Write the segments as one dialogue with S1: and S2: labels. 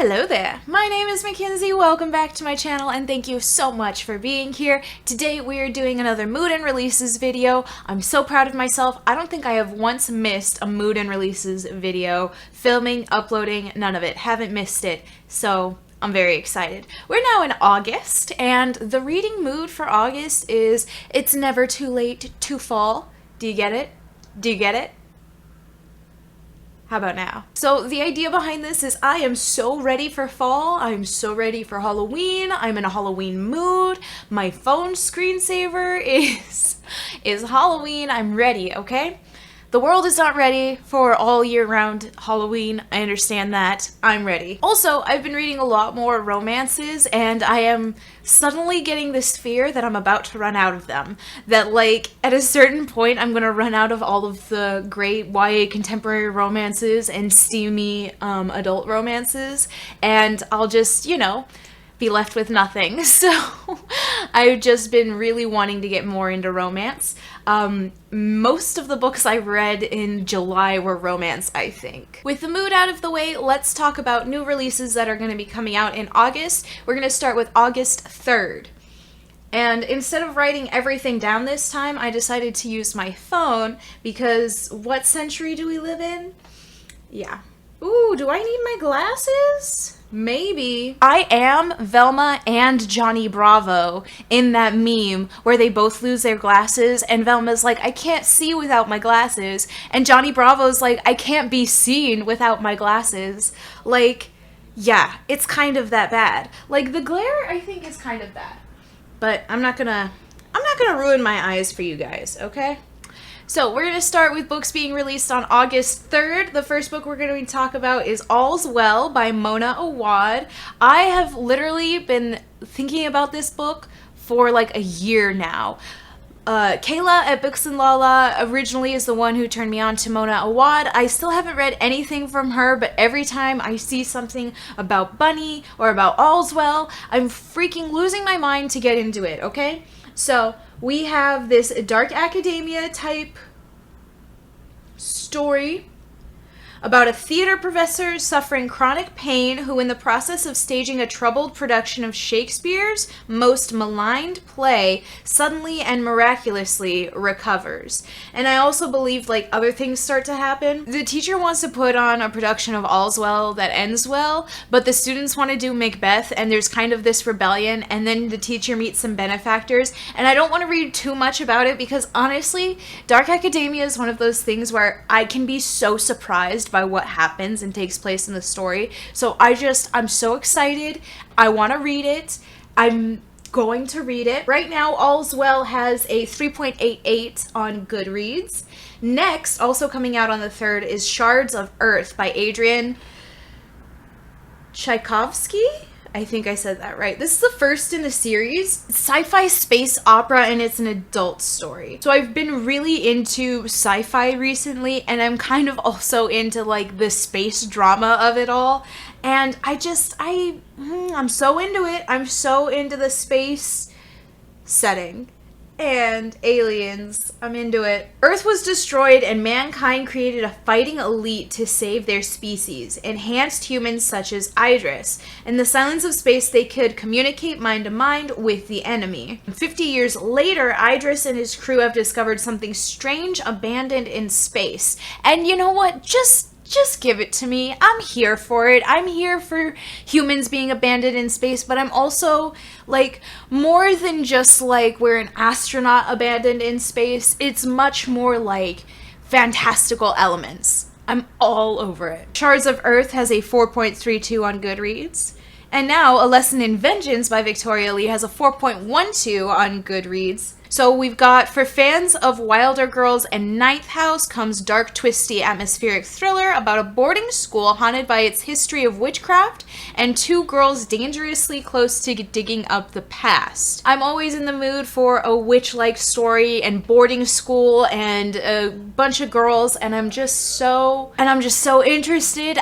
S1: Hello there, my name is Mackenzie, welcome back to my channel, and thank you so much for being here. Today we are doing another mood and releases video. I'm so proud of myself. I don't think I have once missed a mood and releases video. Filming, uploading, none of it. Haven't missed it, so I'm very excited. We're now in August, and the reading mood for August is It's Never Too Late to Fall. Do you get it? Do you get it? How about now? So the idea behind this is I am so ready for fall. I'm so ready for Halloween. I'm in a Halloween mood. My phone screensaver is Halloween. I'm ready, okay? The world is not ready for all year round Halloween. I understand that. I'm ready. Also, I've been reading a lot more romances, and I am suddenly getting this fear that I'm about to run out of them. That, like, at a certain point, I'm gonna run out of all of the great YA contemporary romances and steamy adult romances, and I'll just, you know, be left with nothing. So I've just been really wanting to get more into romance. Most of the books I read in July were romance, I think. With the mood out of the way, let's talk about new releases that are going to be coming out in August. We're going to start with August 3rd. And instead of writing everything down this time, I decided to use my phone because what century do we live in? Yeah. Ooh, do I need my glasses? Maybe. I am Velma and Johnny Bravo in that meme where they both lose their glasses and Velma's like, I can't see without my glasses. And Johnny Bravo's like, I can't be seen without my glasses. Like, yeah, it's kind of that bad. Like, the glare, I think, is kind of bad. But I'm not gonna ruin my eyes for you guys, okay? So we're going to start with books being released on August 3rd. The first book we're going to talk about is All's Well by Mona Awad. I have literally been thinking about this book for like a year now. Kayla at Books and Lala originally is the one who turned me on to Mona Awad. I still haven't read anything from her, but every time I see something about Bunny or about All's Well, I'm freaking losing my mind to get into it, okay? So we have this dark academia type story about a theater professor suffering chronic pain who, in the process of staging a troubled production of Shakespeare's most maligned play, suddenly and miraculously recovers. And I also believe, like, other things start to happen. The teacher wants to put on a production of All's Well that ends well, but the students want to do Macbeth, and there's kind of this rebellion, and then the teacher meets some benefactors, and I don't want to read too much about it because, honestly, Dark Academia is one of those things where I can be so surprised by what happens and takes place in the story. So I'm so excited. I want to read it. I'm going to read it. Right now, All's Well has a 3.88 on Goodreads. Next, also coming out on the 3rd, is Shards of Earth by Adrian Tchaikovsky. I think I said that right. This is the first in the series. It's sci-fi space opera, and it's an adult story. So I've been really into sci-fi recently, and I'm kind of also into like the space drama of it all. And I'm so into it. I'm so into the space setting and aliens. I'm into it. Earth was destroyed and mankind created a fighting elite to save their species, enhanced humans such as Idris. In the silence of space, they could communicate mind to mind with the enemy. 50 years later, Idris and his crew have discovered something strange abandoned in space. And you know what? Just give it to me. I'm here for it. I'm here for humans being abandoned in space, but I'm also, like, more than just, like, we're an astronaut abandoned in space. It's much more, like, fantastical elements. I'm all over it. Shards of Earth has a 4.32 on Goodreads. And now, A Lesson in Vengeance by Victoria Lee has a 4.12 on Goodreads. So we've got, for fans of Wilder Girls and Ninth House, comes dark, twisty, atmospheric thriller about a boarding school haunted by its history of witchcraft and two girls dangerously close to digging up the past. I'm always in the mood for a witch-like story and boarding school and a bunch of girls, and I'm just so interested.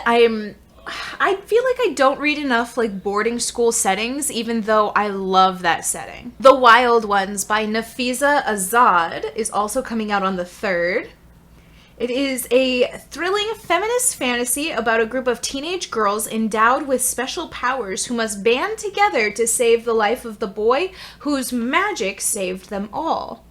S1: I feel like I don't read enough like boarding school settings, even though I love that setting. The Wild Ones by Nafiza Azad is also coming out on the 3rd. It is a thrilling feminist fantasy about a group of teenage girls endowed with special powers who must band together to save the life of the boy whose magic saved them all.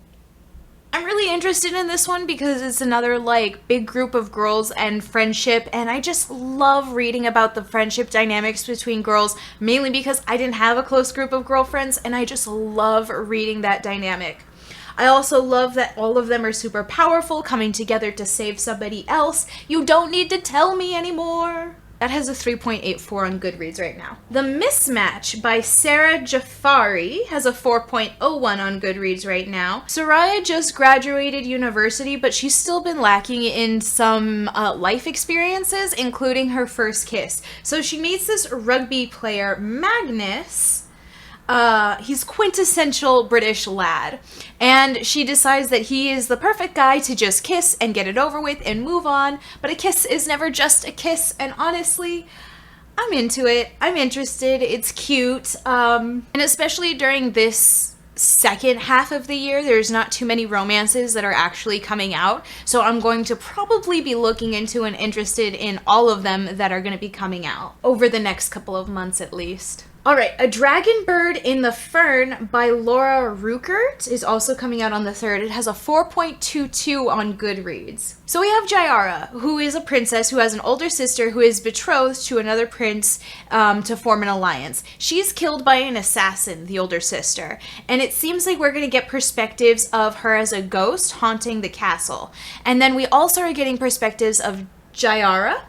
S1: I'm really interested in this one because it's another like big group of girls and friendship, and I just love reading about the friendship dynamics between girls, mainly because I didn't have a close group of girlfriends, and I just love reading that dynamic. I also love that all of them are super powerful, coming together to save somebody else. You don't need to tell me anymore. That has a 3.84 on Goodreads right now. The Mismatch by Sarah Jafari has a 4.01 on Goodreads right now. Soraya just graduated university, but she's still been lacking in some life experiences, including her first kiss. So she meets this rugby player, Magnus. He's quintessential British lad, and she decides that he is the perfect guy to just kiss and get it over with and move on, but a kiss is never just a kiss, and honestly, I'm into it. I'm interested. It's cute, and especially during this second half of the year, there's not too many romances that are actually coming out, so I'm going to probably be looking into and interested in all of them that are going to be coming out over the next couple of months at least. Alright, A Dragon Bird in the Fern by Laura Ruckert is also coming out on the 3rd. It has a 4.22 on Goodreads. So we have Jayara, who is a princess who has an older sister who is betrothed to another prince to form an alliance. She's killed by an assassin, the older sister, and it seems like we're going to get perspectives of her as a ghost haunting the castle. And then we also are getting perspectives of Jayara,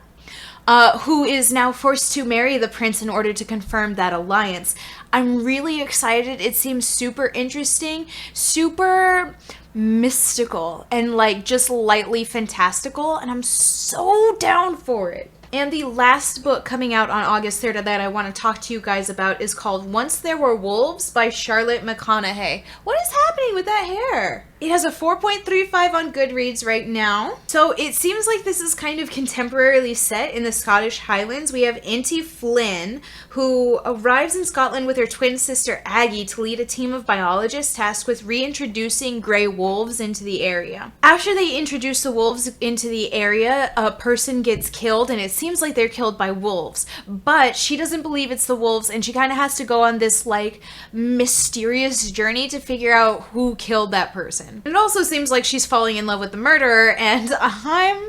S1: who is now forced to marry the prince in order to confirm that alliance. I'm really excited. It seems super interesting, super mystical, and like just lightly fantastical, and I'm so down for it. And the last book coming out on August 3rd that I want to talk to you guys about is called Once There Were Wolves by Charlotte McConaughey. What is happening with that hair? It has a 4.35 on Goodreads right now. So it seems like this is kind of contemporarily set in the Scottish Highlands. We have Auntie Flynn, who arrives in Scotland with her twin sister Aggie to lead a team of biologists tasked with reintroducing grey wolves into the area. After they introduce the wolves into the area, a person gets killed, and it seems like they're killed by wolves. But she doesn't believe it's the wolves, and she kind of has to go on this like mysterious journey to figure out who killed that person. It also seems like she's falling in love with the murderer, and I'm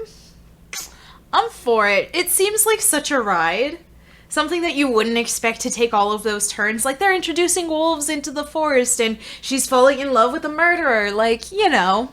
S1: for it. It seems like such a ride. Something that you wouldn't expect to take all of those turns. Like, they're introducing wolves into the forest, and she's falling in love with the murderer. Like, you know,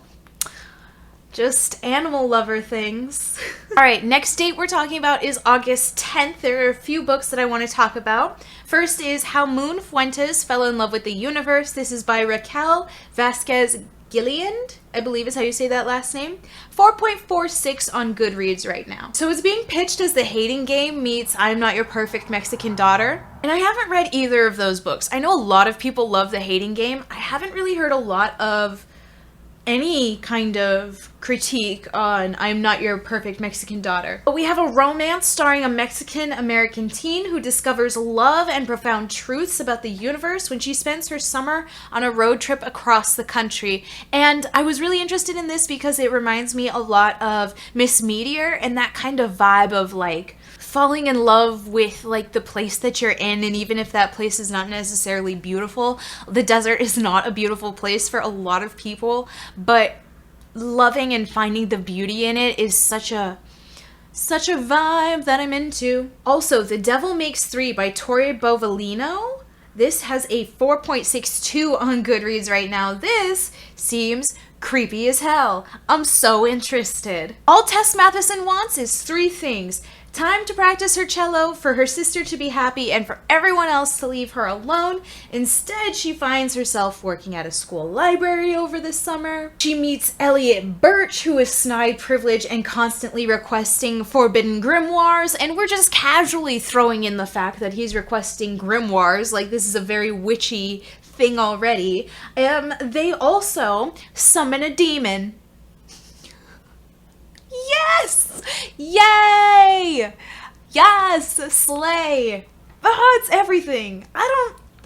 S1: just animal lover things. All right, next date we're talking about is August 10th. There are a few books that I want to talk about. First is How Moon Fuentes Fell in Love with the Universe. This is by Raquel Vasquez Gilliand, I believe is how you say that last name. 4.46 on Goodreads right now. So it's being pitched as The Hating Game meets I'm Not Your Perfect Mexican Daughter. And I haven't read either of those books. I know a lot of people love The Hating Game. I haven't really heard a lot of any kind of critique on I'm Not Your Perfect Mexican Daughter. But we have a romance starring a Mexican-American teen who discovers love and profound truths about the universe when she spends her summer on a road trip across the country. And I was really interested in this because it reminds me a lot of Miss Meteor and that kind of vibe of like falling in love with like the place that you're in, and even if that place is not necessarily beautiful, the desert is not a beautiful place for a lot of people, but loving and finding the beauty in it is such a vibe that I'm into. Also, The Devil Makes Three by Tori Bovalino. This has a 4.62 on Goodreads right now. This seems creepy as hell. I'm so interested. All Tess Matheson wants is 3 things: time to practice her cello, for her sister to be happy, and for everyone else to leave her alone. Instead, she finds herself working at a school library over the summer. She meets Elliot Birch, who is snide, privileged, and constantly requesting forbidden grimoires, and we're just casually throwing in the fact that he's requesting grimoires, like this is a very witchy thing already. They also summon a demon. Yes! Yay! Yes! Slay! Oh, it's everything.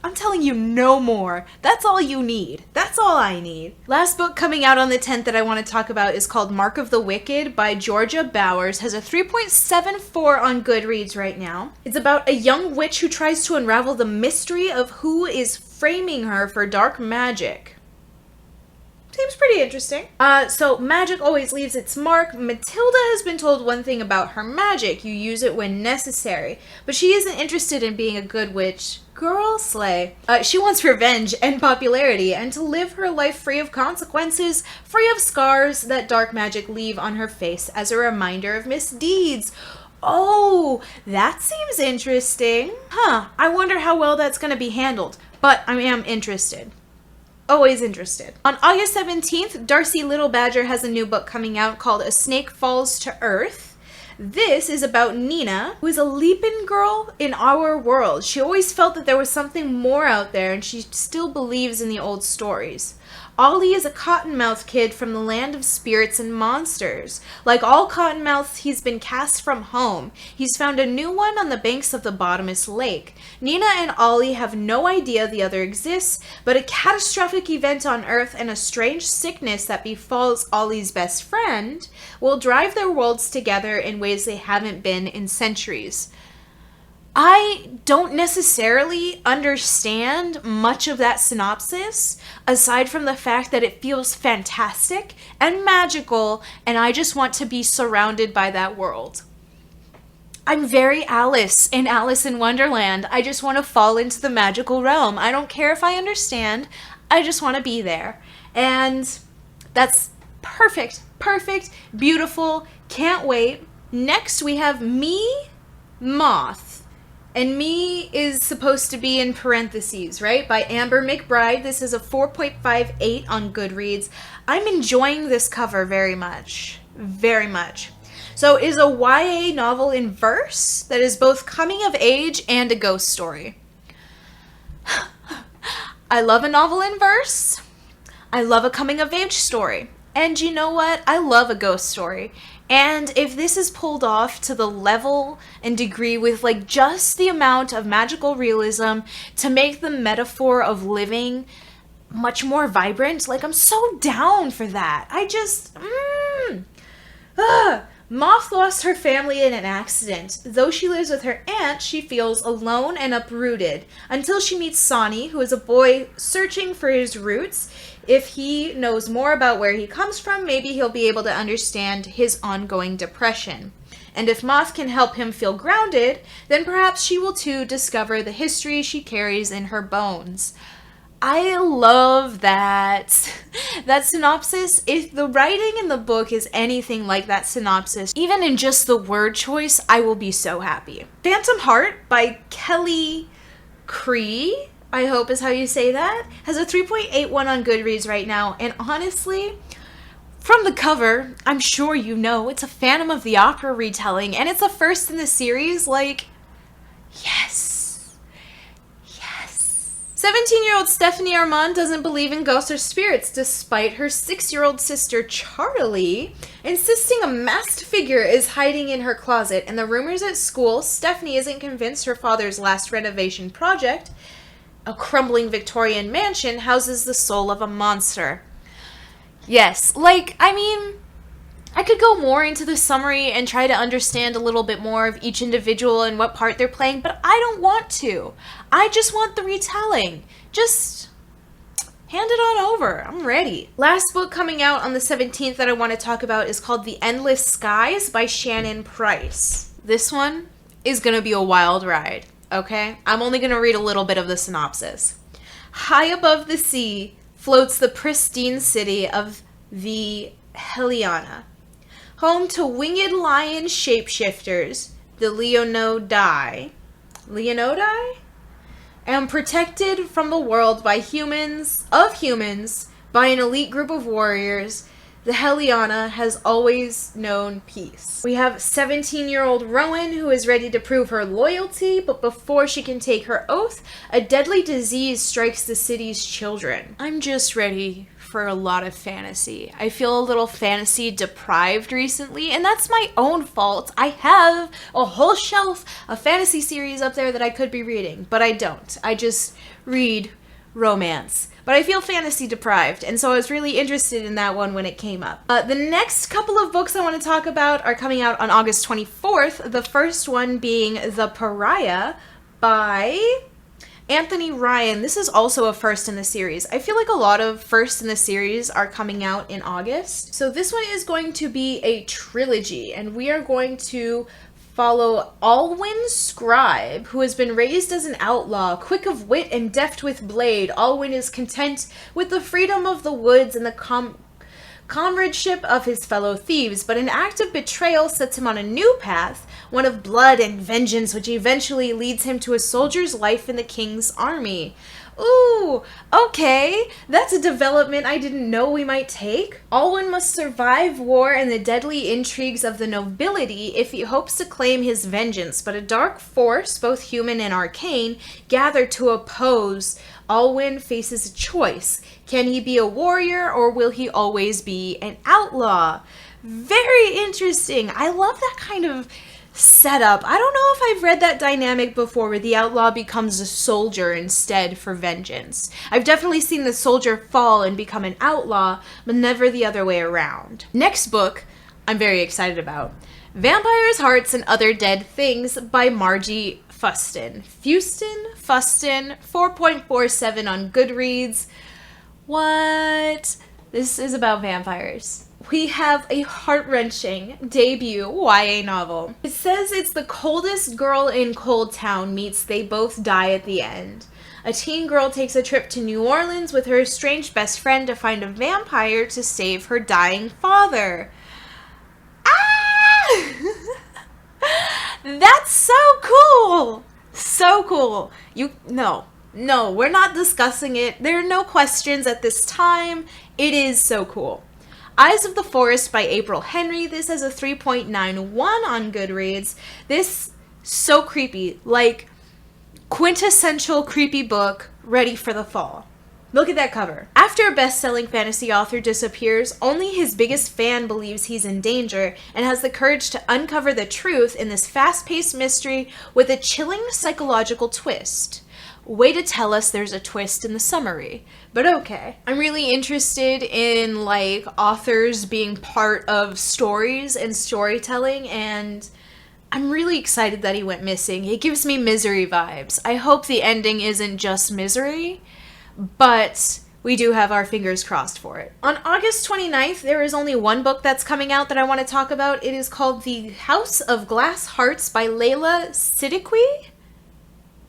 S1: I'm telling you no more. That's all you need. That's all I need. Last book coming out on the 10th that I want to talk about is called Mark of the Wicked by Georgia Bowers. Has a 3.74 on Goodreads right now. It's about a young witch who tries to unravel the mystery of who is framing her for dark magic. Seems pretty interesting. So magic always leaves its mark. Matilda has been told one thing about her magic. You use it when necessary. But she isn't interested in being a good witch. Girl, slay. She wants revenge and popularity and to live her life free of consequences, free of scars that dark magic leave on her face as a reminder of misdeeds. Oh, that seems interesting. I wonder how well that's going to be handled. But I am interested. Always interested. On August 17th, Darcy Little Badger has a new book coming out called A Snake Falls to Earth. This is about Nina, who is a leaping girl in our world. She always felt that there was something more out there, and she still believes in the old stories. Ollie is a cottonmouth kid from the land of spirits and monsters. Like all cottonmouths, he's been cast from home. He's found a new one on the banks of the bottomless lake. Nina and Ollie have no idea the other exists, but a catastrophic event on Earth and a strange sickness that befalls Ollie's best friend will drive their worlds together in ways they haven't been in centuries. I don't necessarily understand much of that synopsis, aside from the fact that it feels fantastic and magical, and I just want to be surrounded by that world. I'm very Alice in Alice in Wonderland. I just want to fall into the magical realm. I don't care if I understand. I just want to be there. And that's perfect, beautiful, can't wait. Next we have Me, Moth. And Me is supposed to be in parentheses, right? By Amber McBride. This is a 4.58 on Goodreads. I'm enjoying this cover very much. Very much. So it is a YA novel in verse that is both coming of age and a ghost story. I love a novel in verse. I love a coming of age story. And you know what? I love a ghost story. And if this is pulled off to the level and degree with like just the amount of magical realism to make the metaphor of living much more vibrant, like I'm so down for that. I just, Moth lost her family in an accident. Though she lives with her aunt, she feels alone and uprooted until she meets Sonny, who is a boy searching for his roots. If he knows more about where he comes from, maybe he'll be able to understand his ongoing depression. And if Moth can help him feel grounded, then perhaps she will too discover the history she carries in her bones. I love that. That synopsis, if the writing in the book is anything like that synopsis, even in just the word choice, I will be so happy. Phantom Heart by Kelly Cree, I hope is how you say that, has a 3.81 on Goodreads right now, and honestly, from the cover, I'm sure you know, it's a Phantom of the Opera retelling, and it's the first in the series, like, yes. 17-year-old Stephanie Armand doesn't believe in ghosts or spirits, despite her 6-year-old sister Charlie insisting a masked figure is hiding in her closet, and the rumors at school, Stephanie isn't convinced her father's last renovation project, a crumbling Victorian mansion, houses the soul of a monster. Yes, like, I mean, I could go more into the summary and try to understand a little bit more of each individual and what part they're playing, but I don't want to. I just want the retelling. Just hand it on over. I'm ready. Last book coming out on the 17th that I want to talk about is called The Endless Skies by Shannon Price. This one is going to be a wild ride, okay? I'm only going to read a little bit of the synopsis. High above the sea floats the pristine city of the Heliana, home to winged lion shapeshifters, the Leonodai, and protected from the world by humans, by an elite group of warriors. The Heliana has always known peace. We have 17-year-old Rowan who is ready to prove her loyalty, but before she can take her oath, a deadly disease strikes the city's children. I'm just ready for a lot of fantasy. I feel a little fantasy deprived recently, and that's my own fault. I have a whole shelf of fantasy series up there that I could be reading, but I don't. I just read romance. But I feel fantasy deprived, and so I was really interested in that one when it came up. The next couple of books I want to talk about are coming out on August 24th, the first one being The Pariah by Anthony Ryan. This is also a first in the series. I feel like a lot of firsts in the series are coming out in August. So this one is going to be a trilogy, and we are going to follow Alwyn Scribe, who has been raised as an outlaw, quick of wit and deft with blade. Alwyn is content with the freedom of the woods and the comradeship of his fellow thieves, but an act of betrayal sets him on a new path, one of blood and vengeance, which eventually leads him to a soldier's life in the king's army. Ooh, okay, that's a development I didn't know we might take. Alwyn must survive war and the deadly intrigues of the nobility if he hopes to claim his vengeance, but a dark force, both human and arcane, gather to oppose. Alwyn faces a choice. Can he be a warrior, or will he always be an outlaw? Very interesting. I love that kind of setup. I don't know if I've read that dynamic before where the outlaw becomes a soldier instead for vengeance. I've definitely seen the soldier fall and become an outlaw, but never the other way around. Next book I'm very excited about. Vampires, Hearts, and Other Dead Things by Margie Fuston. 4.47 on Goodreads. What? This is about vampires. We have a heart-wrenching debut YA novel. It says it's the coldest girl in Cold Town meets they both die at the end. A teen girl takes a trip to New Orleans with her estranged best friend to find a vampire to save her dying father. Ah! That's so cool! So cool. No, we're not discussing it. There are no questions at this time. It is so cool. Eyes of the Forest by April Henry. This has a 3.91 on Goodreads. This, so creepy. Like, quintessential creepy book ready for the fall. Look at that cover. After a best-selling fantasy author disappears, only his biggest fan believes he's in danger and has the courage to uncover the truth in this fast-paced mystery with a chilling psychological twist. Way to tell us there's a twist in the summary. But okay. I'm really interested in, like, authors being part of stories and storytelling, and I'm really excited that he went missing. It gives me Misery vibes. I hope the ending isn't just Misery, but we do have our fingers crossed for it. On August 29th, there is only one book that's coming out that I want to talk about. It is called The House of Glass Hearts by Layla Siddiqui.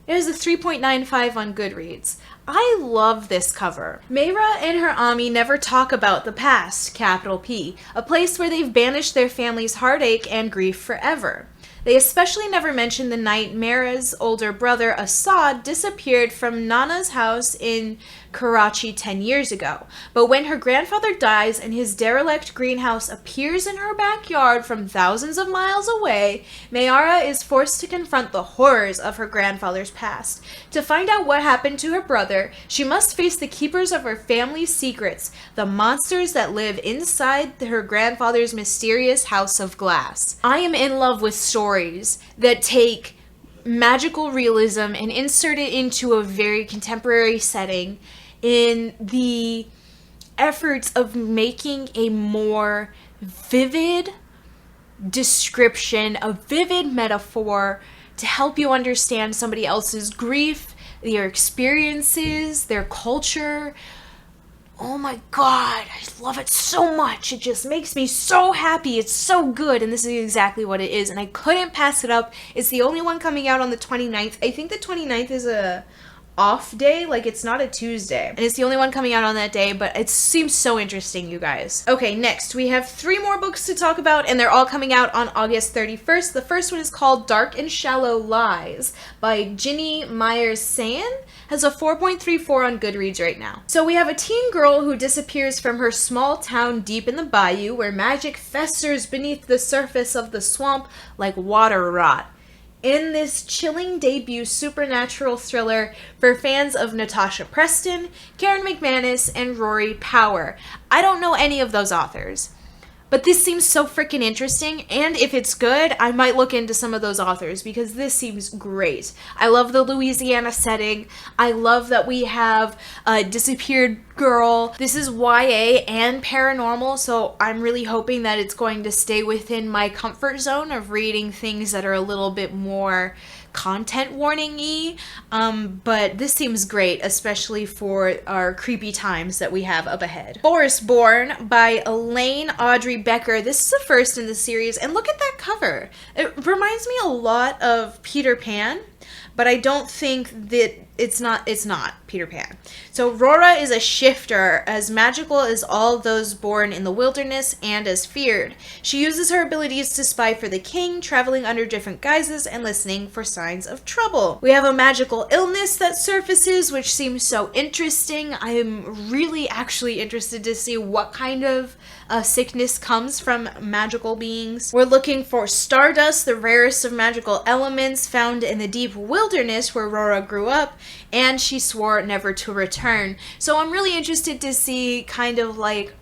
S1: It has a 3.95 on Goodreads. I love this cover. Mayra and her Ami never talk about the past, capital P, a place where they've banished their family's heartache and grief forever. They especially never mention the night Mayra's older brother Assad disappeared from Nana's house in Karachi 10 years ago. But when her grandfather dies and his derelict greenhouse appears in her backyard from thousands of miles away, Mayara is forced to confront the horrors of her grandfather's past. To find out what happened to her brother, she must face the keepers of her family's secrets, the monsters that live inside her grandfather's mysterious house of glass. I am in love with stories that take magical realism and insert it into a very contemporary setting in the efforts of making a more vivid description, a vivid metaphor to help you understand somebody else's grief, their experiences, their culture. Oh my god, I love it so much. It just makes me so happy. It's so good, and this is exactly what it is, and I couldn't pass it up. It's the only one coming out on the 29th. I think the 29th is a off day, like it's not a Tuesday, and it's the only one coming out on that day, but it seems so interesting, you guys. Okay, next we have 3 more books to talk about, and they're all coming out on August 31st. The first one is called Dark and Shallow Lies by Ginny Myers-Sayan. Has a 4.34 on Goodreads right now. So we have a teen girl who disappears from her small town deep in the bayou where magic festers beneath the surface of the swamp like water rot. In this chilling debut supernatural thriller for fans of Natasha Preston, Karen McManus, and Rory Power. I don't know any of those authors, but this seems so freaking interesting, and if it's good, I might look into some of those authors because this seems great. I love the Louisiana setting. I love that we have a disappeared girl. This is YA and paranormal, so I'm really hoping that it's going to stay within my comfort zone of reading things that are a little bit more content warning-y, but this seems great, especially for our creepy times that we have up ahead. Forestborn by Elaine Audrey Becker. This is the first in the series, and look at that cover. It reminds me a lot of Peter Pan, but I don't think that it's not Peter Pan. So Rora is a shifter, as magical as all those born in the wilderness and as feared. She uses her abilities to spy for the king, traveling under different guises and listening for signs of trouble. We have a magical illness that surfaces, which seems so interesting. I am really actually interested to see what kind of sickness comes from magical beings. We're looking for stardust, the rarest of magical elements found in the deep wilderness where Rora grew up, and she swore never to return. So I'm really interested to see kind of like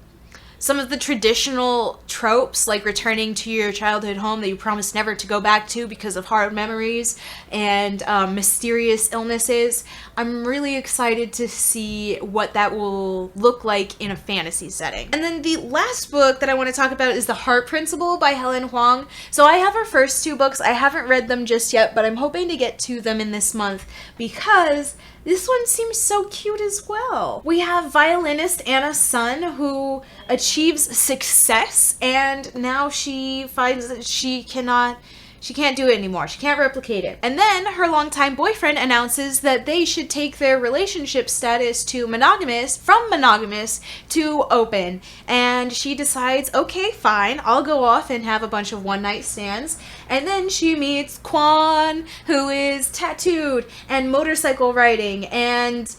S1: some of the traditional tropes, like returning to your childhood home that you promised never to go back to because of hard memories and mysterious illnesses. I'm really excited to see what that will look like in a fantasy setting. And then the last book that I want to talk about is The Heart Principle by Helen Huang. So I have her first 2 books. I haven't read them just yet, but I'm hoping to get to them in this month because this one seems so cute as well. We have violinist Anna Sun, who achieves success, and now she finds that she can't do it anymore. She can't replicate it. And then her longtime boyfriend announces that they should take their relationship status to from monogamous to open. And she decides, okay, fine, I'll go off and have a bunch of one-night stands. And then she meets Kwan, who is tattooed and motorcycle riding, and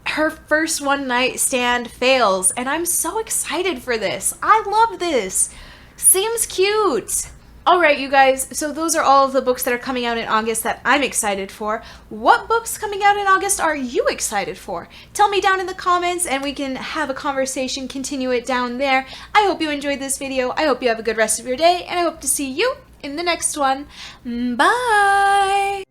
S1: her first one-night stand fails. And I'm so excited for this. I love this. Seems cute. Alright, you guys, so those are all of the books that are coming out in August that I'm excited for. What books coming out in August are you excited for? Tell me down in the comments and we can have a conversation, continue it down there. I hope you enjoyed this video. I hope you have a good rest of your day, and I hope to see you in the next one. Bye!